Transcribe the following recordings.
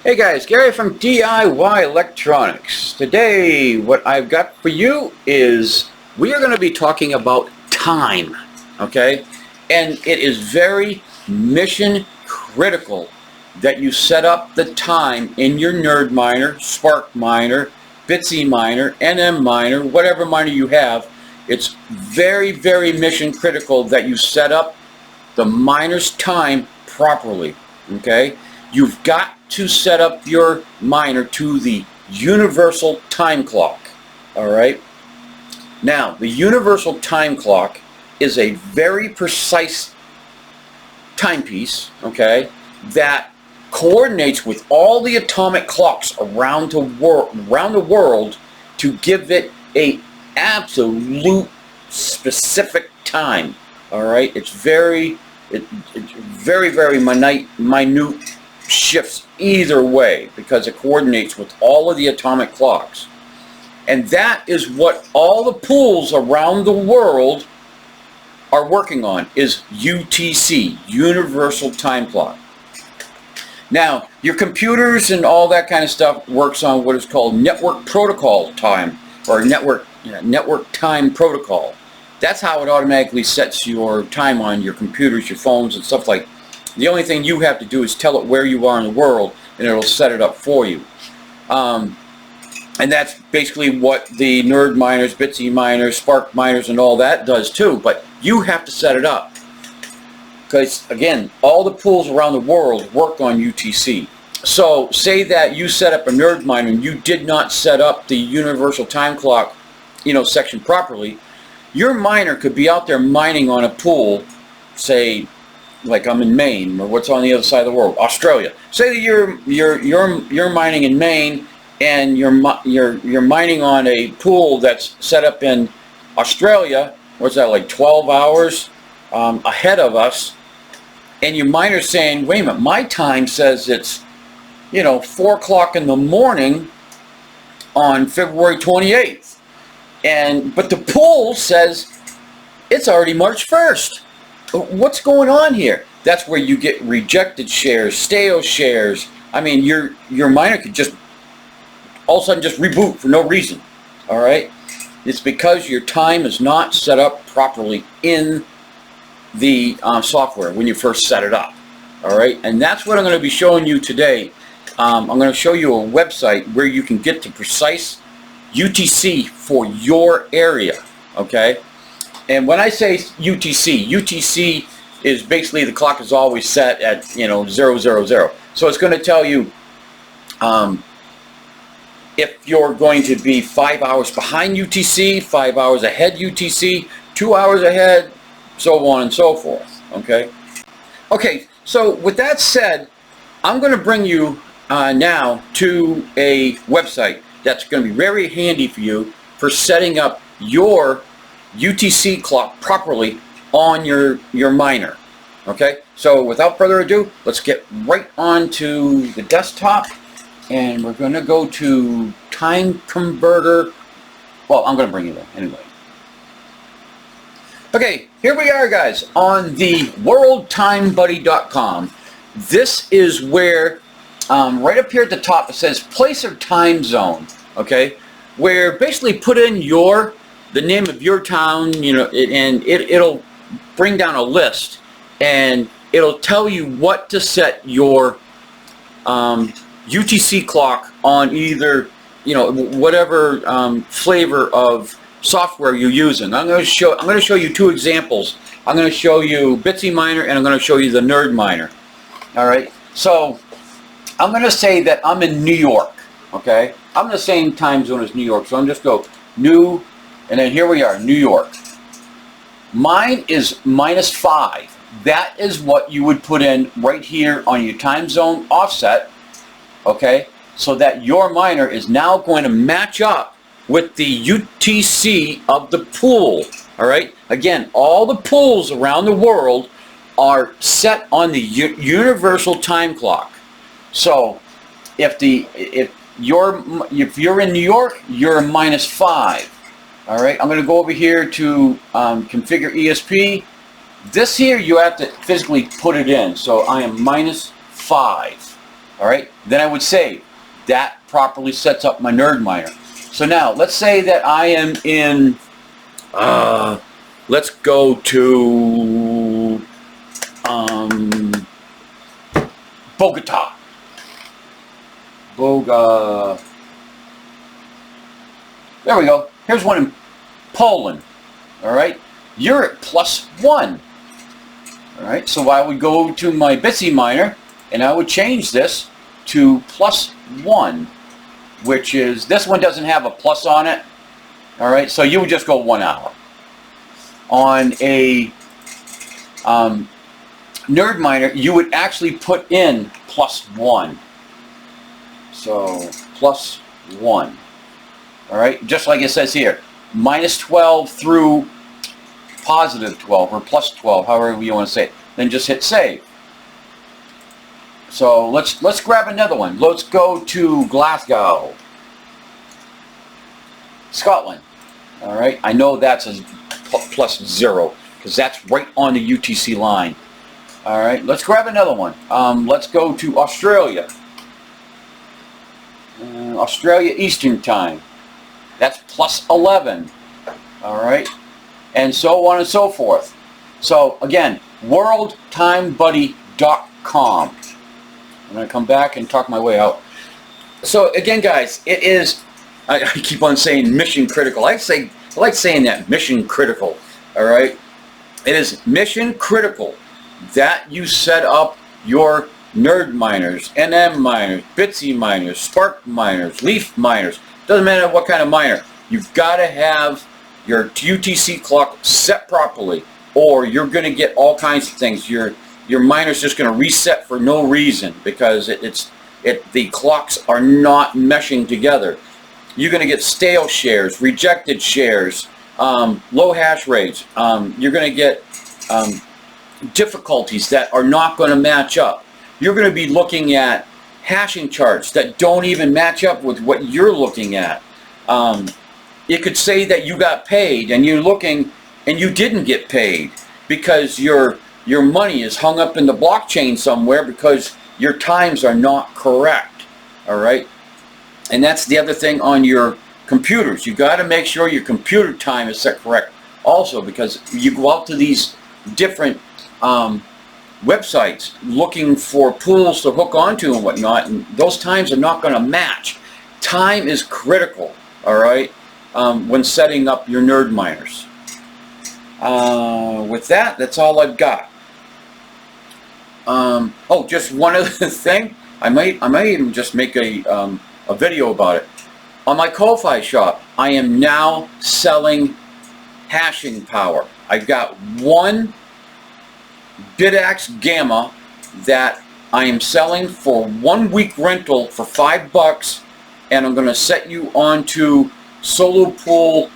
Hey guys, Gary from DIY Electronics. Today what I've got for you is we are going to be talking about time, okay? And it is very mission critical that you set up the time in your NerdMiner, Spark Miner, Bitsy Miner, NM Miner, whatever miner you have. It's very, very mission critical that you set up the miner's time properly, okay? You've got to set up your miner to the universal time clock, all right? Now, the universal time clock is a very precise timepiece, okay, that coordinates with all the atomic clocks around the world to give it a absolute specific time, all right? It's very minute shifts either way because it coordinates with all of the atomic clocks. And that is what all the pools around the world are working on, is UTC, Universal Time Clock. Now, your computers and all that kind of stuff works on what is called network protocol time, or network time protocol. That's how it automatically sets your time on your computers, your phones, and stuff like that. The only thing you have to do is tell it where you are in the world, and it'll set it up for you. And that's basically what the Nerd Miners, Bitsy Miners, Spark Miners, and all that does too. But you have to set it up. Because, again, all the pools around the world work on UTC. So, say that you set up a Nerd Miner and you did not set up the Universal Time Clock, section properly. Your miner could be out there mining on a pool, say, like I'm in Maine, or what's on the other side of the world, Australia. Say that you're mining in Maine, and you're mining on a pool that's set up in Australia. What's that, like 12 hours ahead of us? And your miner's saying, wait a minute, my time says it's 4 o'clock in the morning on February 28th, but the pool says it's already March 1st. What's going on here? That's where you get rejected shares, stale shares. I mean, your miner could just all of a sudden just reboot for no reason. All right? It's because your time is not set up properly in the software when you first set it up. All right? And that's what I'm going to be showing you today. I'm going to show you a website where you can get the precise UTC for your area. Okay? And when I say UTC is basically the clock is always set at 000. So it's going to tell you if you're going to be 5 hours behind UTC, 5 hours ahead UTC, 2 hours ahead, so on and so forth. Okay. Okay. So with that said, I'm going to bring you now to a website that's going to be very handy for you for setting up your UTC clock properly on your miner. Okay, so without further ado, let's get right on to the desktop, and we're going to go to Time Converter. Well, I'm going to bring you there anyway. Okay, here we are, guys, on the WorldTimeBuddy.com. This is where right up here at the top it says place or time zone. Okay, where basically put in the name of your town, and it'll bring down a list, and it'll tell you what to set your UTC clock on, either whatever flavor of software you're using. I'm going to show you two examples. I'm going to show you Bitsy Miner, and I'm going to show you the Nerd Miner. All right. So I'm going to say that I'm in New York. Okay. I'm in the same time zone as New York, so I'm just go new. And then here we are, New York. Mine is -5. That is what you would put in right here on your time zone offset, okay? So that your miner is now going to match up with the UTC of the pool, all right? Again, all the pools around the world are set on the universal time clock. So if you're in New York, you're -5. All right, I'm going to go over here to configure ESP. This here, you have to physically put it in. So I am -5. All right, then I would save. That properly sets up my NerdMiner. So now, let's say that I am in, let's go to Bogota. There we go. Here's one in Poland. All right, you're at +1. All right, so I would go to my Bitsy miner and I would change this to +1, which is, this one doesn't have a plus on it. All right, so you would just go 1 hour. On a NerdMiner, you would actually put in +1. So +1. All right, just like it says here, -12 through +12 or +12, however you want to say it. Then just hit save. So let's grab another one. Let's go to Glasgow, Scotland. All right, I know that's a +0 because that's right on the UTC line. All right, let's grab another one. Let's go to Australia. Australia Eastern Time. That's +11. All right, and so on and so forth. So again, WorldTimeBuddy.com. I'm going to come back and talk my way out. So again, guys, it is, I keep on saying mission critical. I like saying that, mission critical. All right, it is mission critical that you set up your NerdMiners, NM miners, Bitsy miners, Spark miners, Leaf miners. Doesn't matter what kind of miner. You've got to have your UTC clock set properly, or you're going to get all kinds of things. Your miner's just going to reset for no reason because the clocks are not meshing together. You're going to get stale shares, rejected shares, low hash rates. You're going to get difficulties that are not going to match up. You're going to be looking at hashing charts that don't even match up with what you're looking at. It could say that you got paid and you're looking and you didn't get paid because your money is hung up in the blockchain somewhere because your times are not correct. All right, and that's the other thing on your computers. You got to make sure your computer time is set correct also, because you go out to these different websites looking for pools to hook onto and whatnot, and those times are not going to match. Time is critical, all right, when setting up your NerdMiners. With that, that's all I've got. Oh, just one other thing. I might even just make a video about it. On my Ko-Fi shop, I am now selling hashing power. I've got one BitX Gamma that I am selling for 1 week rental for $5, and I'm going to set you onto Solo Pool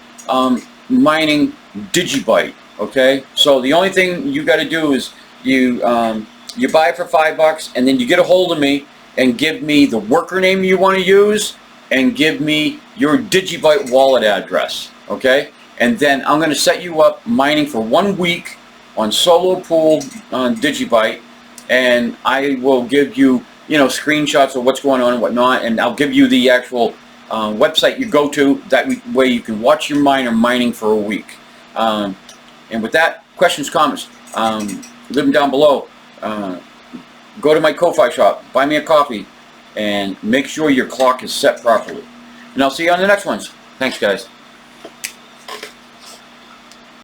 mining Digibyte. Okay, so the only thing you got to do is you buy it for $5, and then you get a hold of me and give me the worker name you want to use and give me your Digibyte wallet address. Okay, and then I'm going to set you up mining for 1 week on Solo Pool on Digibyte, and I will give you, screenshots of what's going on and whatnot, and I'll give you the actual website you go to. That way you can watch your miner mining for a week. And with that, questions, comments, leave them down below. Go to my Ko-Fi shop, buy me a coffee, and make sure your clock is set properly. And I'll see you on the next ones. Thanks, guys.